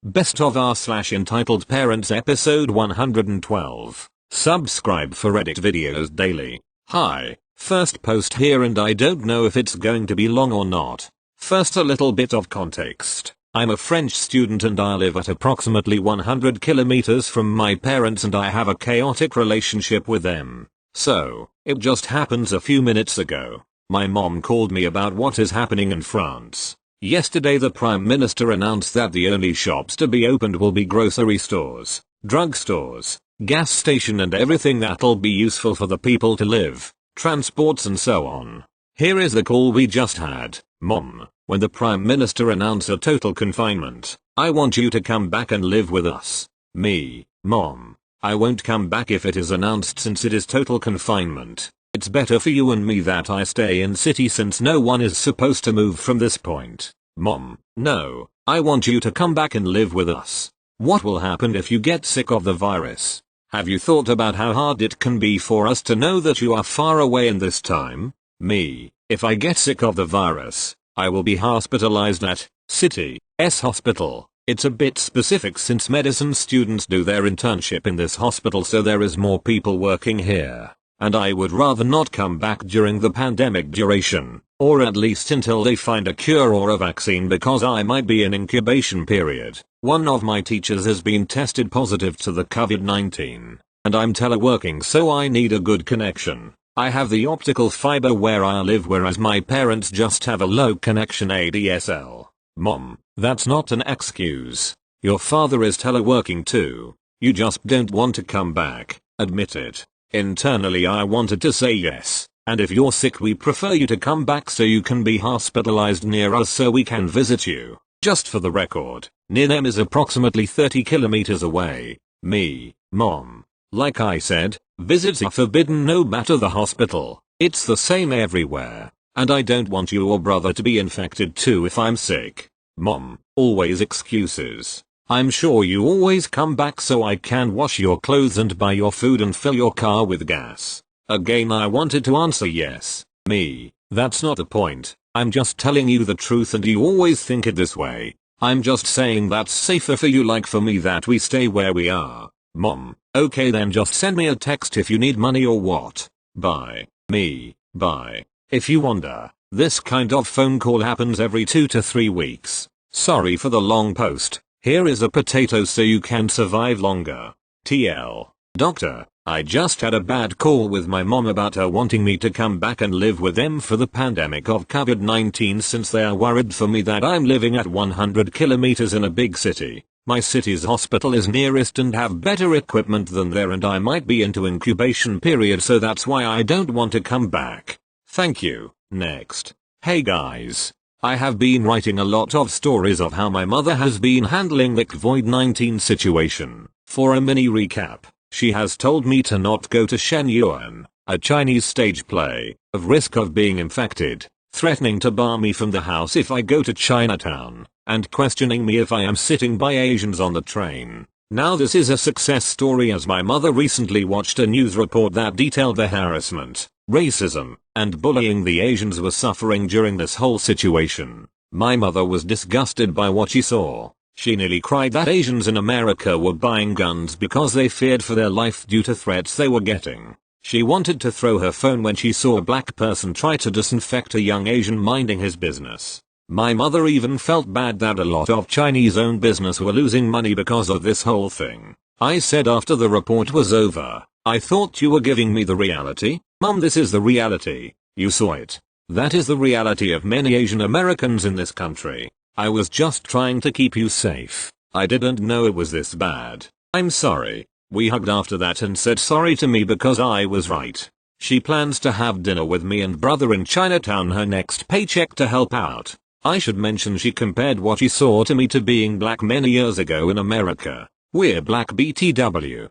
Best of r/entitled parents episode 112. Subscribe for Reddit videos daily. Hi, first post here and I don't know if it's going to be long or not. First, a little bit of context. I'm a French student and I live at approximately 100 kilometers from my parents and I have a chaotic relationship with them. So, it just happens a few minutes ago. My mom called me about what is happening in France. Yesterday the Prime Minister announced that the only shops to be opened will be grocery stores, drugstores, gas station and everything that'll be useful for the people to live, transports and so on. Here is the call we just had. Mom, when the Prime Minister announced a total confinement, I want you to come back and live with us. Me, Mom, I won't come back if it is announced since it is total confinement. It's better for you and me that I stay in city since no one is supposed to move from this point. Mom, no, I want you to come back and live with us. What will happen if you get sick of the virus? Have you thought about how hard it can be for us to know that you are far away in this time? Me, if I get sick of the virus, I will be hospitalized at City's hospital. It's a bit specific since medicine students do their internship in this hospital, so there is more people working here. And I would rather not come back during the pandemic duration, or at least until they find a cure or a vaccine, because I might be in incubation period. One of my teachers has been tested positive to the COVID-19, and I'm teleworking, so I need a good connection. I have the optical fiber where I live, whereas my parents just have a low connection ADSL. Mom, that's not an excuse. Your father is teleworking too. You just don't want to come back, admit it. Internally I wanted to say yes, and if you're sick we prefer you to come back so you can be hospitalized near us so we can visit you. Just for the record, near them is approximately 30 kilometers away. Me, Mom. Like I said, visits are forbidden no matter the hospital. It's the same everywhere. And I don't want you or brother to be infected too if I'm sick. Mom, always excuses. I'm sure you always come back so I can wash your clothes and buy your food and fill your car with gas. Again I wanted to answer yes. Me, that's not the point. I'm just telling you the truth and you always think it this way. I'm just saying that's safer for you, like for me that we stay where we are. Mom, okay then just send me a text if you need money or what. Bye. Me, bye. If you wonder, this kind of phone call happens every 2 to 3 weeks. Sorry for the long post. Here is a potato so you can survive longer. TL. Doctor, I just had a bad call with my mom about her wanting me to come back and live with them for the pandemic of COVID-19 since they are worried for me that I'm living at 100 kilometers in a big city. My city's hospital is nearest and have better equipment than there, and I might be into incubation period, so that's why I don't want to come back. Thank you. Next. Hey guys. I have been writing a lot of stories of how my mother has been handling the COVID-19 situation. For a mini recap, she has told me to not go to Shenyuan, a Chinese stage play, of risk of being infected, threatening to bar me from the house if I go to Chinatown, and questioning me if I am sitting by Asians on the train. Now this is a success story, as my mother recently watched a news report that detailed the harassment, racism, and bullying the Asians were suffering during this whole situation. My mother was disgusted by what she saw. She nearly cried that Asians in America were buying guns because they feared for their life due to threats they were getting. She wanted to throw her phone when she saw a black person try to disinfect a young Asian minding his business. My mother even felt bad that a lot of Chinese-owned business were losing money because of this whole thing. I said after the report was over, I thought you were giving me the reality. Mom, this is the reality. You saw it. That is the reality of many Asian Americans in this country. I was just trying to keep you safe. I didn't know it was this bad. I'm sorry. We hugged after that and said sorry to me because I was right. She plans to have dinner with me and brother in Chinatown her next paycheck to help out. I should mention she compared what she saw to me to being black many years ago in America. We're black BTW.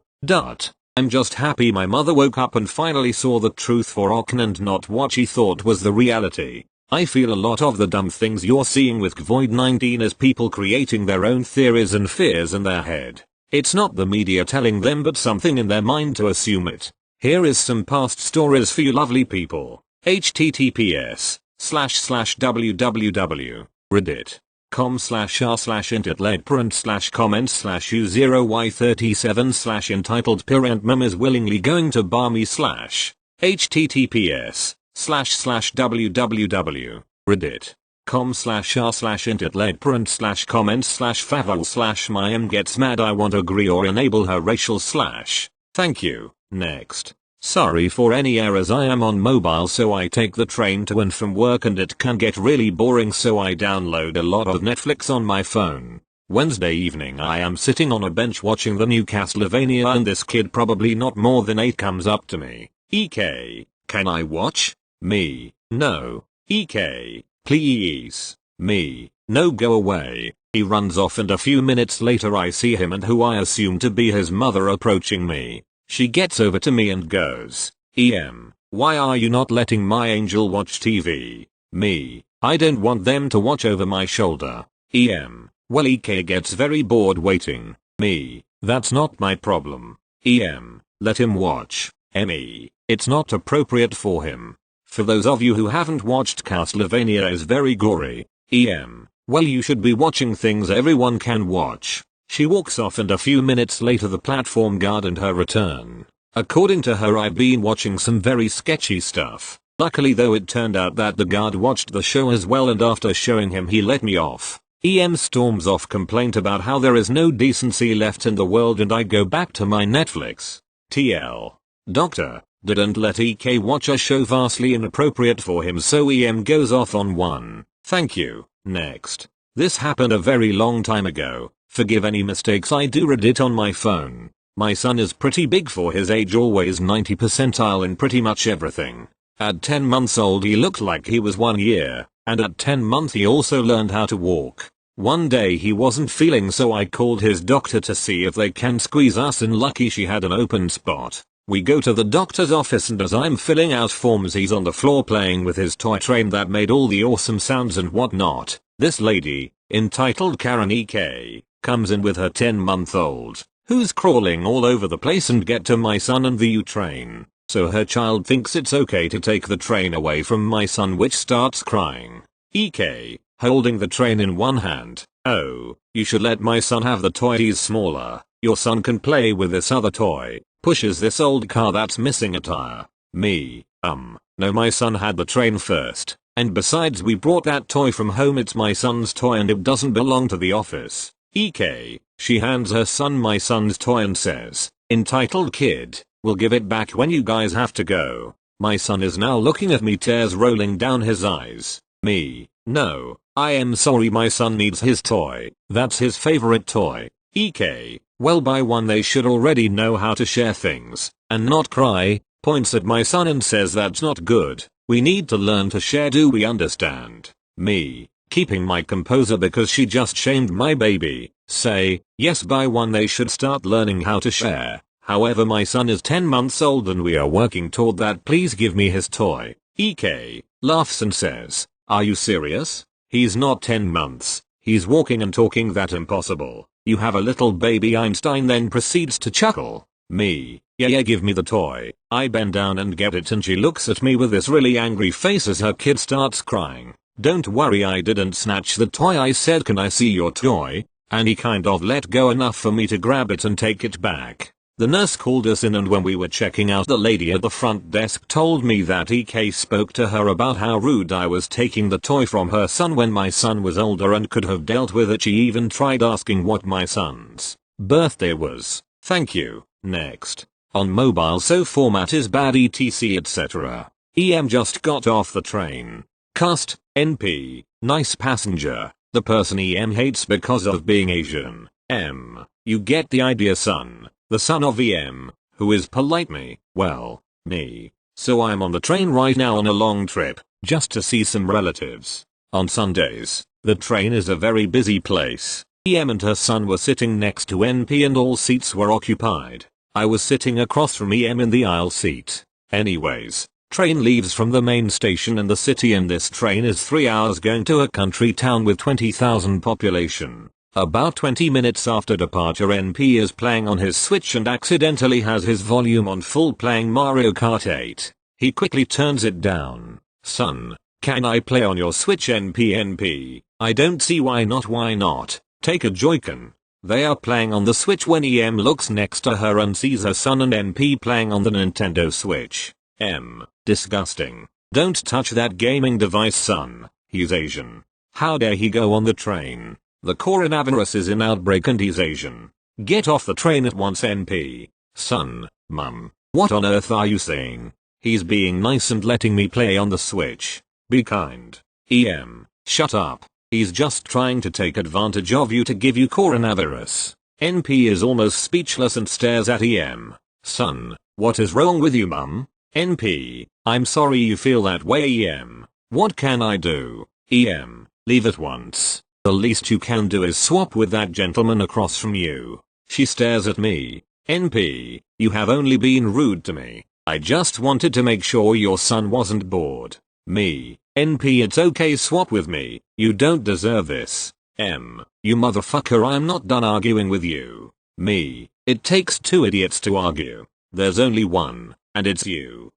I'm just happy my mother woke up and finally saw the truth for Ocken and not what she thought was the reality. I feel a lot of the dumb things you're seeing with COVID-19 is people creating their own theories and fears in their head. It's not the media telling them but something in their mind to assume it. Here is some past stories for you lovely people. https://www.reddit reddit.com/r/intitledparents/comments/u0y37/entitled parent mum is willingly going to bar me https://www.reddit.com/r/intitledparents/comments/favel/my gets mad I want agree or enable her racial/. Thank you. Next. Sorry for any errors, I am on mobile so I take the train to and from work and it can get really boring so I download a lot of Netflix on my phone. Wednesday evening I am sitting on a bench watching the new Castlevania and this kid probably not more than 8 comes up to me. EK, can I watch? Me, no. EK, please. Me, no, go away. He runs off and a few minutes later I see him and who I assume to be his mother approaching me. She gets over to me and goes, why are you not letting my angel watch TV? Me, I don't want them to watch over my shoulder. Well, EK gets very bored waiting. Me, that's not my problem. Let him watch. Me, it's not appropriate for him. For those of you who haven't watched, Castlevania is very gory. Well, you should be watching things everyone can watch. She walks off and a few minutes later the platform guard and her return. According to her, I've been watching some very sketchy stuff. Luckily though, it turned out that the guard watched the show as well and after showing him he let me off. Storms off complaint about how there is no decency left in the world and I go back to my Netflix. TL. Doctor, didn't let EK watch a show vastly inappropriate for him so goes off on one. Thank you. Next. This happened a very long time ago. Forgive any mistakes I do. Reddit on my phone. My son is pretty big for his age, always 90 percentile in pretty much everything. At 10 months old he looked like he was 1 year, and at 10 months he also learned how to walk. One day he wasn't feeling so I called his doctor to see if they can squeeze us in. Lucky she had an open spot. We go to the doctor's office and as I'm filling out forms he's on the floor playing with his toy train that made all the awesome sounds and whatnot. This lady, entitled Karen EK, comes in with her 10-month-old, who's crawling all over the place and get to my son and the U-train. So her child thinks it's okay to take the train away from my son, which starts crying. EK, holding the train in one hand. Oh, you should let my son have the toy, he's smaller. Your son can play with this other toy. Pushes this old car that's missing a tire. Me, no, my son had the train first. And besides, we brought that toy from home, it's my son's toy and it doesn't belong to the office. EK, she hands her son my son's toy and says, entitled kid, we'll give it back when you guys have to go. My son is now looking at me, tears rolling down his eyes. Me, no, I am sorry, my son needs his toy. That's his favorite toy. EK, well, by one they should already know how to share things and not cry, points at my son and says that's not good. We need to learn to share, do we understand? Me, keeping my composure because she just shamed my baby, say, yes, by one they should start learning how to share. However, my son is 10 months old and we are working toward that, please give me his toy. EK, laughs and says, are you serious? He's not 10 months, he's walking and talking, that impossible. You have a little baby. Einstein then proceeds to chuckle. Me, yeah, give me the toy. I bend down and get it and she looks at me with this really angry face as her kid starts crying. Don't worry, I didn't snatch the toy, I said can I see your toy? And he kind of let go enough for me to grab it and take it back. The nurse called us in and when we were checking out, the lady at the front desk told me that EK spoke to her about how rude I was taking the toy from her son when my son was older and could have dealt with it. She even tried asking what my son's birthday was. Thank you. Next. On mobile, so format is bad etc etc. Just got off the train. Cast, NP, nice passenger. The person hates because of being Asian. You get the idea, son. The son of who is polite. Me, well, me. So I'm on the train right now on a long trip, just to see some relatives. On Sundays, the train is a very busy place. and her son were sitting next to NP and all seats were occupied. I was sitting across from in the aisle seat. Anyways, train leaves from the main station in the city and this train is 3 hours going to a country town with 20,000 population. About 20 minutes after departure, NP is playing on his Switch and accidentally has his volume on full playing Mario Kart 8. He quickly turns it down. Son, Can I play on your Switch NP? I don't see why not. Take a Joy-Con. They are playing on the Switch when EM looks next to her and sees her son and NP playing on the Nintendo Switch. Disgusting. Don't touch that gaming device, son. He's Asian. How dare he go on the train? The coronavirus is in outbreak and he's Asian. Get off the train at once, NP. Son, mum, what on earth are you saying? He's being nice and letting me play on the Switch. Be kind. Shut up. He's just trying to take advantage of you to give you coronavirus. NP is almost speechless and stares at Son, what is wrong with you, mum? NP, I'm sorry you feel that way, What can I do? Leave at once. The least you can do is swap with that gentleman across from you. She stares at me. NP, you have only been rude to me. I just wanted to make sure your son wasn't bored. Me. NP, it's okay, swap with me. You don't deserve this. You motherfucker, I'm not done arguing with you. Me. It takes two idiots to argue. There's only one, and it's you.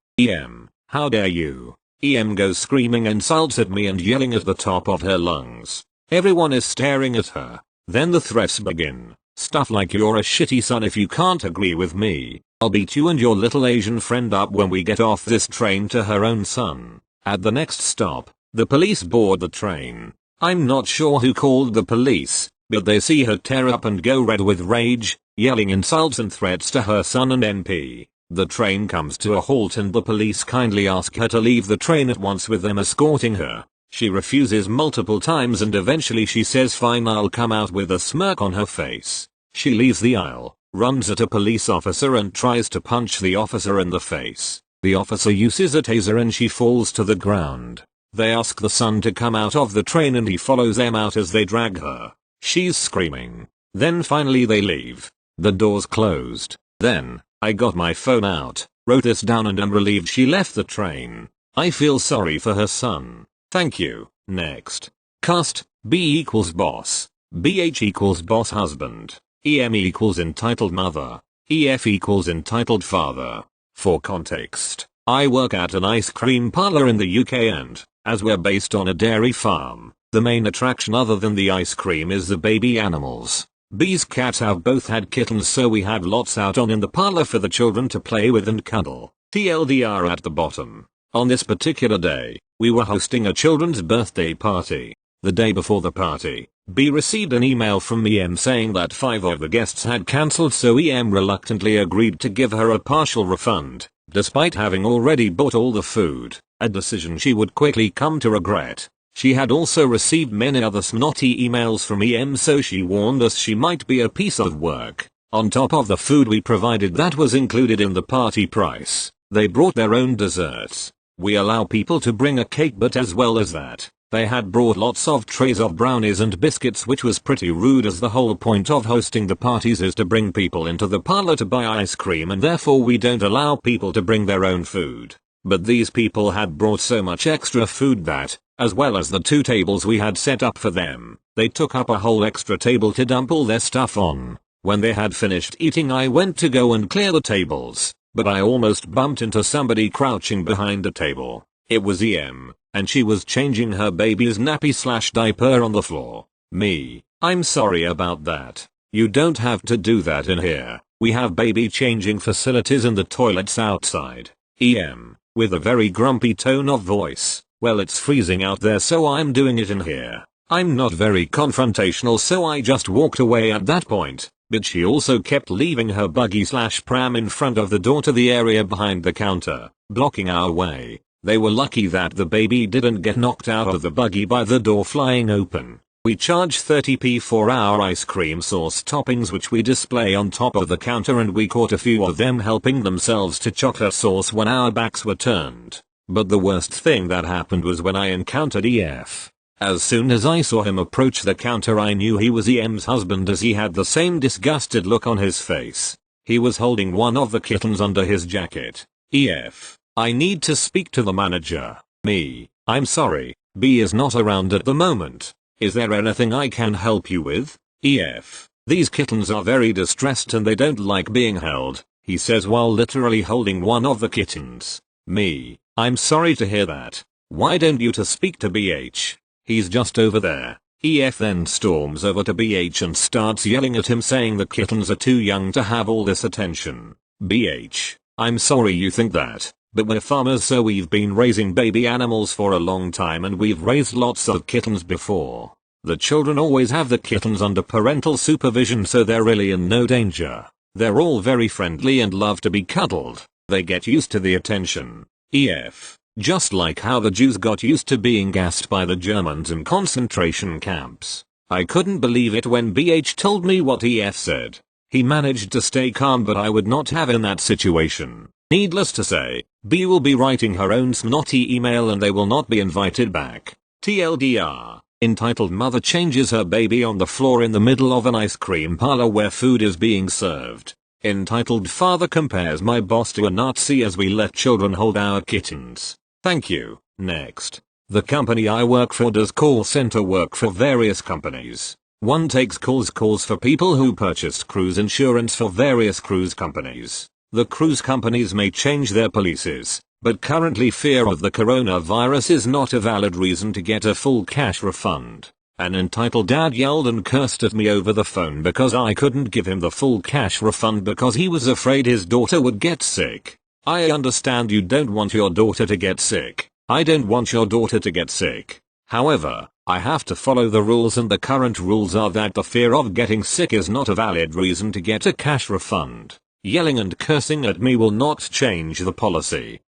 How dare you? Goes screaming insults at me and yelling at the top of her lungs. Everyone is staring at her. Then the threats begin. Stuff like, you're a shitty son if you can't agree with me. I'll beat you and your little Asian friend up when we get off this train, to her own son. At the next stop, the police board the train. I'm not sure who called the police, but they see her tear up and go red with rage, yelling insults and threats to her son and NP. The train comes to a halt and the police kindly ask her to leave the train at once, with them escorting her. She refuses multiple times and eventually she says fine, I'll come out, with a smirk on her face. She leaves the aisle, runs at a police officer and tries to punch the officer in the face. The officer uses a taser and she falls to the ground. They ask the son to come out of the train and he follows them out as they drag her. She's screaming. Then finally they leave. The doors closed. Then, I got my phone out, wrote this down, and am relieved she left the train. I feel sorry for her son. Thank you. Next. Cast. B equals boss. BH equals boss husband. EM equals entitled mother. EF equals entitled father. For context, I work at an ice cream parlor in the UK and, as we're based on a dairy farm, the main attraction other than the ice cream is the baby animals. B's cats have both had kittens, so we had lots out on in the parlor for the children to play with and cuddle. TLDR at the bottom. On this particular day, we were hosting a children's birthday party. The day before the party, B received an email from EM saying that 5 of the guests had cancelled, so EM reluctantly agreed to give her a partial refund, despite having already bought all the food, a decision she would quickly come to regret. She had also received many other snotty emails from EM, so she warned us she might be a piece of work. On top of the food we provided that was included in the party price, they brought their own desserts. We allow people to bring a cake, but as well as that, they had brought lots of trays of brownies and biscuits, which was pretty rude, as the whole point of hosting the parties is to bring people into the parlor to buy ice cream, and therefore we don't allow people to bring their own food. But these people had brought so much extra food that, as well as the 2 tables we had set up for them, they took up a whole extra table to dump all their stuff on. When they had finished eating, I went to go and clear the tables, but I almost bumped into somebody crouching behind the table. It was EM, and she was changing her baby's nappy/diaper on the floor. Me, I'm sorry about that. You don't have to do that in here. We have baby changing facilities in the toilets outside. EM, with a very grumpy tone of voice, well, it's freezing out there, so I'm doing it in here. I'm not very confrontational, so I just walked away at that point, but she also kept leaving her buggy/pram in front of the door to the area behind the counter, blocking our way. They were lucky that the baby didn't get knocked out of the buggy by the door flying open. We charge 30p for our ice cream sauce toppings, which we display on top of the counter, and we caught a few of them helping themselves to chocolate sauce when our backs were turned. But the worst thing that happened was when I encountered EF. As soon as I saw him approach the counter, I knew he was EM's husband, as he had the same disgusted look on his face. He was holding one of the kittens under his jacket. EF, I need to speak to the manager. Me, I'm sorry, B is not around at the moment. Is there anything I can help you with? EF, these kittens are very distressed and they don't like being held, he says while literally holding one of the kittens. Me, I'm sorry to hear that. Why don't you to speak to BH? He's just over there. EF then storms over to BH and starts yelling at him saying the kittens are too young to have all this attention. BH, I'm sorry you think that, but we're farmers, so we've been raising baby animals for a long time and we've raised lots of kittens before. The children always have the kittens under parental supervision, so they're really in no danger. They're all very friendly and love to be cuddled. They get used to the attention. EF. Just like how the Jews got used to being gassed by the Germans in concentration camps. I couldn't believe it when BH told me what EF said. He managed to stay calm, but I would not have in that situation. Needless to say, B will be writing her own snotty email and they will not be invited back. TLDR. Entitled Mother changes her baby on the floor in the middle of an ice cream parlor where food is being served. Entitled Father compares my boss to a Nazi as we let children hold our kittens. Thank you. Next. The company I work for does call center work for various companies. One takes calls for people who purchased cruise insurance for various cruise companies. The cruise companies may change their policies, but currently fear of the coronavirus is not a valid reason to get a full cash refund. An entitled dad yelled and cursed at me over the phone because I couldn't give him the full cash refund because he was afraid his daughter would get sick. I understand you don't want your daughter to get sick. I don't want your daughter to get sick. However, I have to follow the rules, and the current rules are that the fear of getting sick is not a valid reason to get a cash refund. Yelling and cursing at me will not change the policy.